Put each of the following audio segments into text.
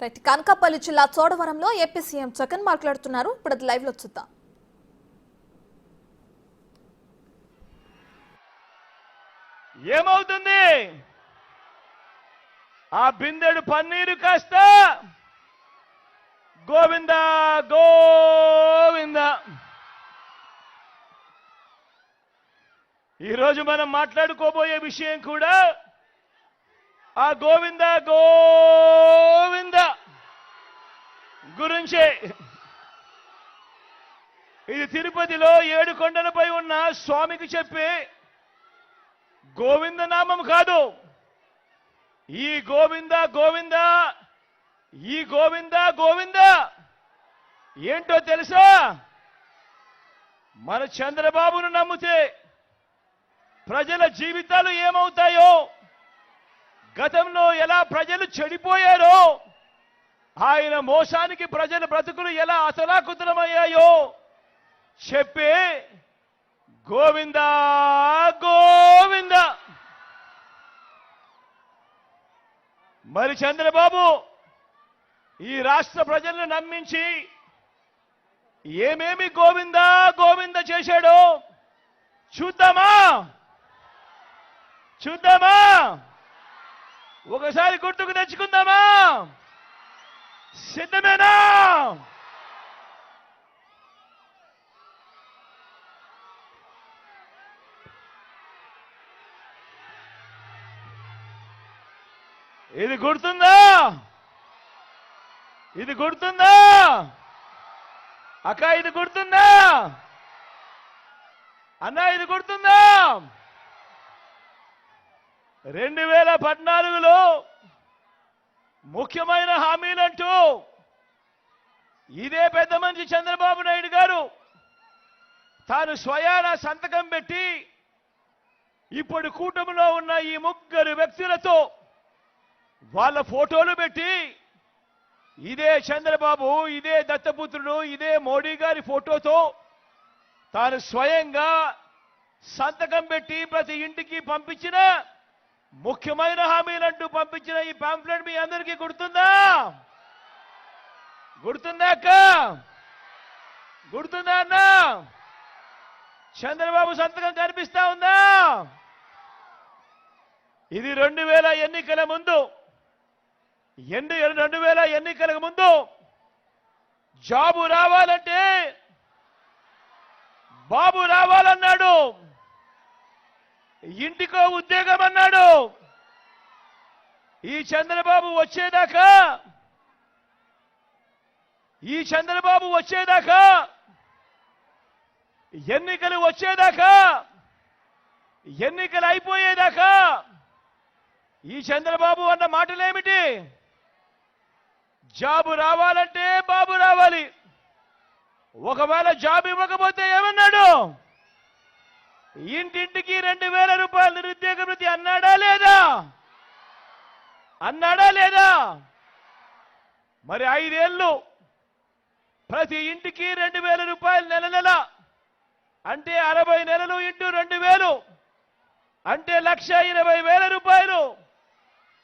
Right Kanakapalli జిల్లా చోడవరంలో AP CM Jagan మాట్లాడుతున్నారు. ఇప్పుడు అది లైవ్ లో చూద్దాం. ఏమవుతుంది? ఆ బిందెడు పన్నీరు కాస్త గోవింద గోవింద. ఈరోజు మనం మాట్లాడుకోబోయే విషయం కూడా ఆ గోవింద గోవింద గురించే. ఇది తిరుపతిలో 7 కొండలపై ఉన్న స్వామికి చెప్పే గోవింద నామం కాదు. ఈ గోవింద గోవింద ఈ గోవింద గోవింద ఏంటో తెలుసా? మన చంద్రబాబును నమ్మితే ప్రజల జీవితాలు ఏమవుతాయో, గతంలో ఎలా ప్రజలు చెడిపోయారో, ఆయన మోసానికి ప్రజల బ్రతుకులు ఎలా అతలాకుతలమయ్యాయో చెప్పే గోవింద గోవింద. మరి చంద్రబాబు ఈ రాష్ట్ర ప్రజలను నమ్మించి ఏమేమి గోవింద గోవింద చేశాడో చూద్దామా? చూద్దామా? ఒకసారి గుర్తుకు తెచ్చుకుందామా? సిద్ధమేనా? ఇది గుర్తుందా? ఇది గుర్తుందా? అక్క ఇది గుర్తుందా? అన్న ఇది గుర్తుందా? 2014లో ముఖ్యమైన హామీలంటూ ఇదే పెద్ద మనిషి చంద్రబాబు నాయుడు గారు తాను స్వయాన సంతకం పెట్టి ఇప్పుడు కూటమిలో ఉన్న ఈ 3 వ్యక్తులతో వాళ్ళ ఫోటోలు పెట్టి ఇదే చంద్రబాబు, ఇదే దత్తపుత్రుడు, ఇదే మోడీ గారి ఫోటోతో తాను స్వయంగా సంతకం పెట్టి ప్రతి ఇంటికి పంపించిన ముఖ్యమైన హామీలంటూ పంపించిన ఈ పాంఫ్లెట్ మీ అందరికీ గుర్తుందా? గుర్తుందా అక్క? గుర్తుందా అన్న? చంద్రబాబు సంతకం కనిపిస్తా ఉందా? ఇది 2000 ఎన్నికల ముందు. 2000 ఎన్నికలకు ముందు జాబు రావాలంటే బాబు రావాలన్నాడు, ఇంటికో ఉద్యోగం అన్నాడు. ఈ చంద్రబాబు వచ్చేదాకా ఎన్నికలు వచ్చేదాకా, ఎన్నికలు అయిపోయేదాకా ఈ చంద్రబాబు అన్న మాటలేమిటి? జాబు రావాలంటే బాబు రావాలి. ఒకవేళ జాబ్ ఇవ్వకపోతే ఏమన్నాడు? ఇంటింటికి 2000 రూపాయలు నిరుద్యోగ వృత్తి అన్నాడా లేదా? అన్నాడా లేదా? మరి 5 ఏళ్ళు ప్రతి ఇంటికి 2000 రూపాయలు నెల నెల అంటే 60 నెలలు ఇంటూ 2000 అంటే 1,20,000 రూపాయలు.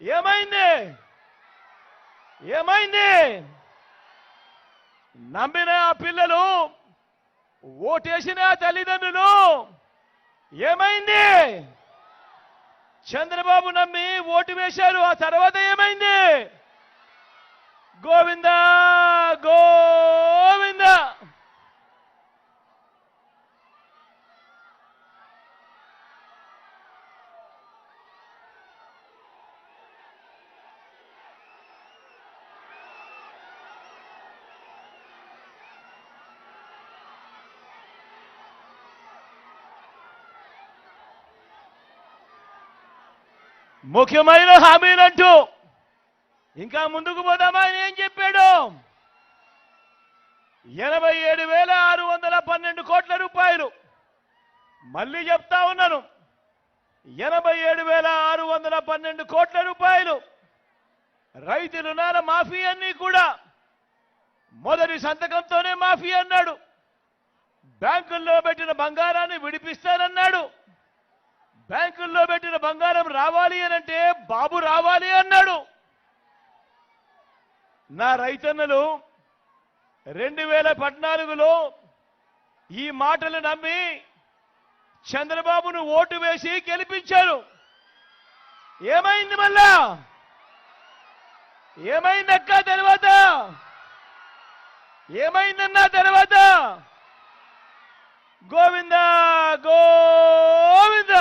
ఏమైంది? ఏమైంది? నమ్మిన ఆ పిల్లలు, ఓటేసిన ఆ తల్లిదండ్రులు ఏమైంది? చంద్రబాబు నమ్మి ఓటు వేశారు. ఆ తర్వాత ఏమైంది? గోవింద గోవింద. ముఖ్యమైన హామీలంటూ ఇంకా ముందుకు పోదామా? ఆయన ఏం చెప్పాడు? 87,612 కోట్ల రూపాయలు. మళ్ళీ చెప్తా ఉన్నాను, 87,612 కోట్ల రూపాయలు రైతు రుణాల మాఫీ అన్ని కూడా మొదటి సంతకంతోనే మాఫీ అన్నాడు. బ్యాంకుల్లో పెట్టిన బంగారాన్ని విడిపిస్తానన్నాడు. బ్యాంకుల్లో పెట్టిన బంగారం రావాలి అనంటే బాబు రావాలి అన్నాడు. నా రైతన్నలు 2014లో ఈ మాటలు నమ్మి చంద్రబాబును ఓటు వేసి గెలిపించారు. ఏమైంది మళ్ళా? ఏమైందక్క తర్వాత? ఏమైందన్నా తర్వాత? గోవింద గోవింద.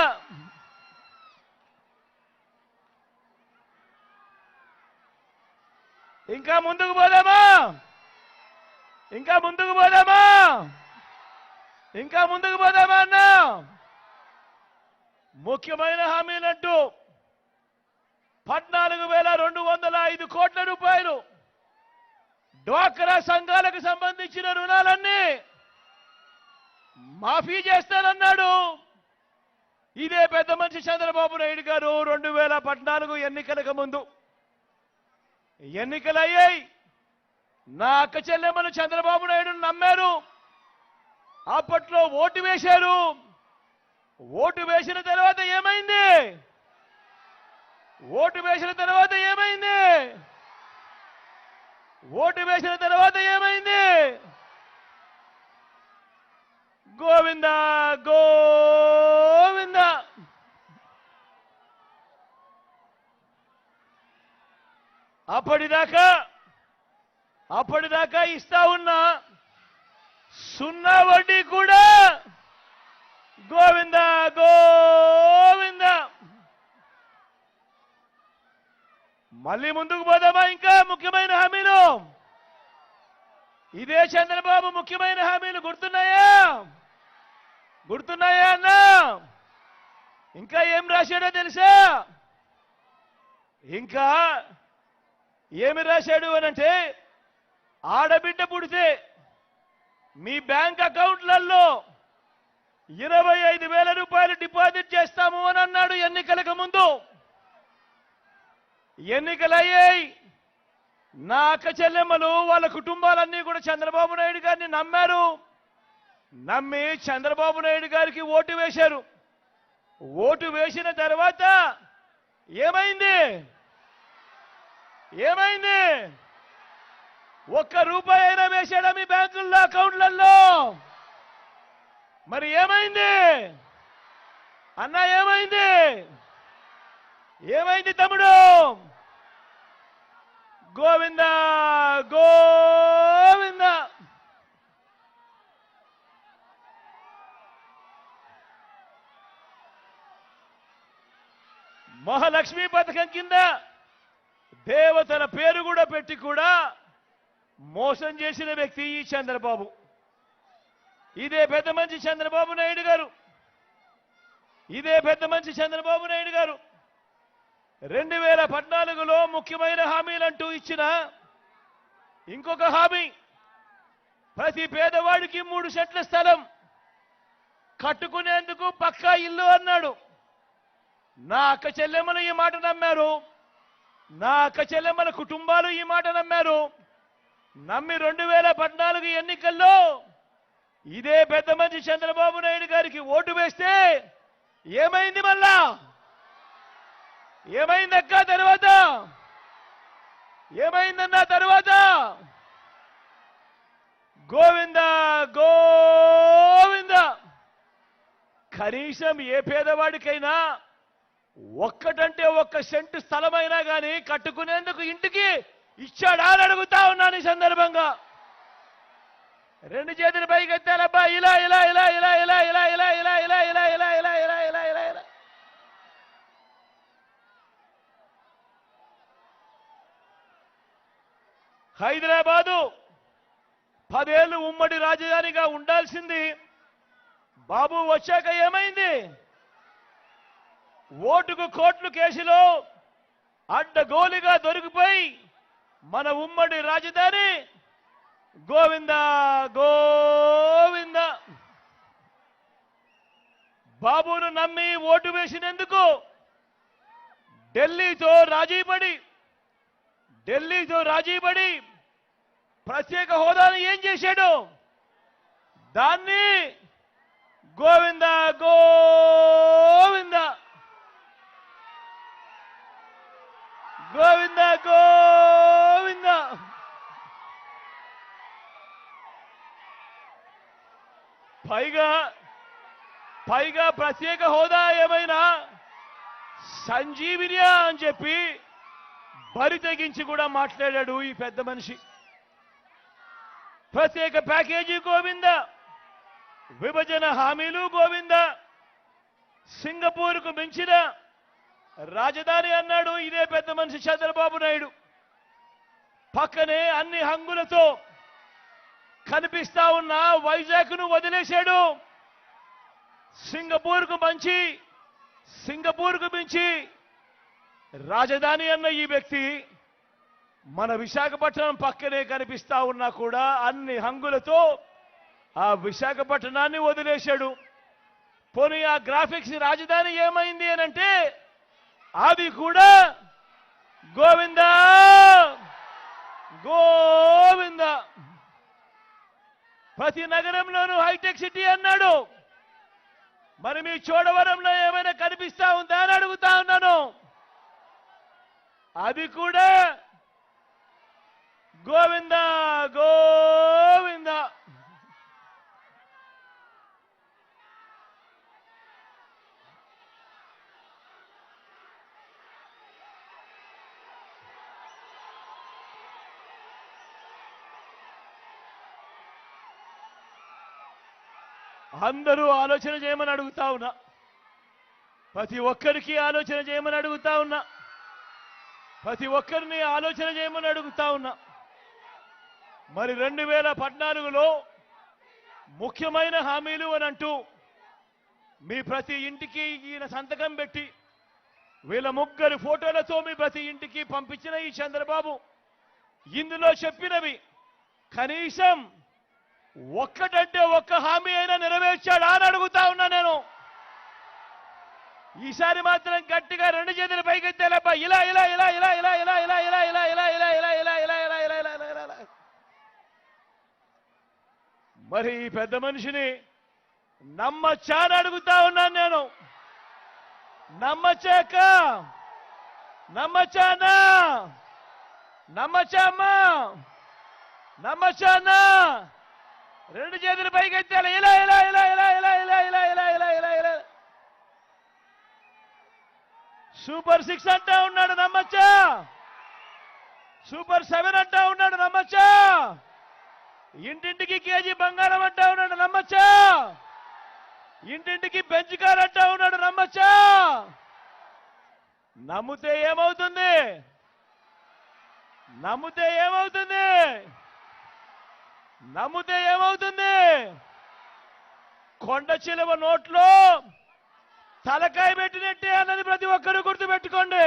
ఇంకా ముందుకు పోదామా? ఇంకా ముందుకు పోదామా? ఇంకా ముందుకు పోదామా అన్నా? ముఖ్యమైన హామీలంటూ 14,205 కోట్ల రూపాయలు డ్వాక్రా సంఘాలకు సంబంధించిన రుణాలన్నీ మాఫీ చేస్తానన్నాడు. ఇదే పెద్ద మనిషి చంద్రబాబు నాయుడు గారు 2014 ఎన్నికలకు ముందు ఎన్నికలయ్యాయి. నా అక్క చెల్లెమ్మలు చంద్రబాబు నాయుడును నమ్మారు. అప్పట్లో ఓటు వేశారు. ఓటు వేసిన తర్వాత ఏమైంది? ఓటు వేసిన తర్వాత ఏమైంది? ఓటు వేసిన తర్వాత ఏమైంది? గోవింద గోవింద. అప్పటిదాకా ఇస్తా ఉన్న సున్నా వడ్డీ కూడా గోవింద గోవింద. మళ్ళీ ముందుకు పోదామా? ఇంకా ముఖ్యమైన హామీలు ఇదే చంద్రబాబు ముఖ్యమైన హామీలు గుర్తున్నాయా? గుర్తున్నాయా అన్నా? ఇంకా ఏం రాశాడో తెలుసా? ఇంకా ఏమి రాశాడు అనంటే, ఆడబిడ్డ పుడితే మీ బ్యాంక్ అకౌంట్లలో 25,000 రూపాయలు డిపాజిట్ చేస్తాము అని అన్నాడు ఎన్నికలకు ముందు. ఎన్నికలయ్యాయి. నా అక్క చెల్లెమ్మలు వాళ్ళ కుటుంబాలన్నీ కూడా చంద్రబాబు నాయుడు గారిని నమ్మారు. నమ్మి చంద్రబాబు నాయుడు గారికి ఓటు వేశారు. ఓటు వేసిన తర్వాత ఏమైంది? ఏమైంది? ఒక్క రూపాయి అయినా వేశాడా మీ బ్యాంకుల్లో అకౌంట్లలో? మరి ఏమైంది అన్నా? ఏమైంది? ఏమైంది తమ్ముడు? గోవింద గోవింద. మహాలక్ష్మి పథకం కింద దేవతల పేరు కూడా పెట్టి కూడా మోసం చేసిన వ్యక్తి ఈ చంద్రబాబు. ఇదే పెద్ద మంచి చంద్రబాబు నాయుడు గారు. ఇదే పెద్ద మంచి చంద్రబాబు నాయుడు గారు 2014లో ముఖ్యమైన హామీలంటూ ఇచ్చిన ఇంకొక హామీ, ప్రతి పేదవాడికి 3 సెంట్ల స్థలం కట్టుకునేందుకు పక్కా ఇల్లు అన్నాడు. నా అక్క చెల్లెమ్మలు ఈ మాట నమ్మారు. నా అక్క చెల్లెమ్మల కుటుంబాలు ఈ మాట నమ్మారు. నమ్మి 2014 ఎన్నికల్లో ఇదే పెద్ద మంచి చంద్రబాబు నాయుడు గారికి ఓటు వేస్తే ఏమైంది? మళ్ళా ఏమైందక్క తర్వాత? ఏమైందన్న తర్వాత? గోవింద గోవింద. కనీసం ఏ పేదవాడికైనా ఒక్కటంటే 1 సెంటు స్థలమైనా కానీ కట్టుకునేందుకు ఇంటికి ఇచ్చాడా అని అడుగుతా ఉన్నాను. ఈ సందర్భంగా 2 చేతులు పైకి ఎత్తాలబ్బా. ఇలా ఇలా ఇలా ఇలా ఇలా ఇలా ఇలా ఇలా ఇలా ఇలా ఇలా ఇలా ఇలా ఇలా ఇలా ఇలా. హైదరాబాదు 10 ఏళ్ళు ఉమ్మడి రాజధానిగా ఉండాల్సింది బాబు వచ్చాక ఏమైంది? ఓటుకు కోట్లు కేసులో అడ్డగోలుగా దొరికిపోయి మన ఉమ్మడి రాజధాని గోవింద గోవింద. బాబును నమ్మి ఓటు వేసినందుకు ఢిల్లీతో రాజీపడి ప్రత్యేక హోదాను ఏం చేశాడు? దాన్ని గోవింద గోవింద గోవింద గోవింద. పైగా పైగా ప్రత్యేక హోదా ఏమైనా సంజీవినియా అని చెప్పి బరి తెగించి కూడా మాట్లాడాడు ఈ పెద్ద మనిషి. ప్రత్యేక ప్యాకేజీ గోవింద, విభజన హామీలు గోవింద, సింగపూర్కు మించిన రాజధాని అన్నాడు ఇదే పెద్ద మనిషి చంద్రబాబు నాయుడు. పక్కనే అన్ని హంగులతో కనిపిస్తా ఉన్న వైజాగ్ను వదిలేశాడు. సింగపూర్కు మించి రాజధాని అన్న ఈ వ్యక్తి మన విశాఖపట్నం పక్కనే కనిపిస్తా ఉన్నా కూడా అన్ని హంగులతో ఆ విశాఖపట్నాన్ని వదిలేశాడు. పోనీ ఆ గ్రాఫిక్స్ రాజధాని ఏమైంది అనంటే అది కూడా గోవింద గోవింద. ప్రతి నగరంలోనూ హైటెక్ సిటీ అన్నాడు. మరి మీ చోడవరంలో ఏమైనా కనిపిస్తా ఉందా అని అడుగుతా ఉన్నాను. అది కూడా గోవింద గోవింద. అందరూ ఆలోచన చేయమని అడుగుతా ఉన్నా. ప్రతి ఒక్కరికి ఆలోచన చేయమని అడుగుతా ఉన్నా. ప్రతి ఒక్కరిని ఆలోచన చేయమని అడుగుతా ఉన్నా. మరి 2014లో ముఖ్యమైన హామీలు అని అంటూ మీ ప్రతి ఇంటికి ఈయన సంతకం పెట్టి వీళ్ళ ముగ్గురు ఫోటోలతో మీ ప్రతి ఇంటికి పంపించిన ఈ చంద్రబాబు ఇందులో చెప్పినవి కనీసం ఒక్కటంటే ఒక్క హామీ అయినా నెరవేర్చాడా అని అడుగుతా ఉన్నా నేను. ఈసారి మాత్రం గట్టిగా రెండు చేతులు పైకెత్తేలేపా. ఇలా ఇలా ఇలా ఇలా ఇలా ఇలా ఇలా ఇలా ఇలా ఇలా ఇలా ఇలా ఇలా ఇలా ఇలా ఇలా ఇలా ఇలా ఇలా. మరి ఈ పెద్ద మనిషిని నమ్మచ్చా అని అడుగుతా ఉన్నాను నేను. నమ్మచ్చాక నమ్మచ్చానా నమ్మచ్చామ్మా నమ్మచ్చానా రెండు చేతులు పైకెత్తాలి. ఇలా ఇలా ఇలా ఇలా ఇలా ఇలా ఇలా ఇలా ఇలా ఇలా ఇలా. సూపర్ 6 అంటా ఉన్నాడు నమ్మచ్చా. సూపర్ 7 అంటా ఉన్నాడు నమ్మచ్చా. ఇంటింటికి కేజీ బంగారం అంటా ఉన్నాడు నమ్మచ్చా. ఇంటింటికి బెంచ్ కార్ అంటా ఉన్నాడు నమ్మచ్చా. నమ్మితే ఏమవుతుంది? నమ్మితే ఏమవుతుంది? నమ్మితే ఏమవుతుంది? కొండ చిలువ నోట్లో తలకాయ పెట్టినట్టే అన్నది ప్రతి ఒక్కరూ గుర్తుపెట్టుకోండి.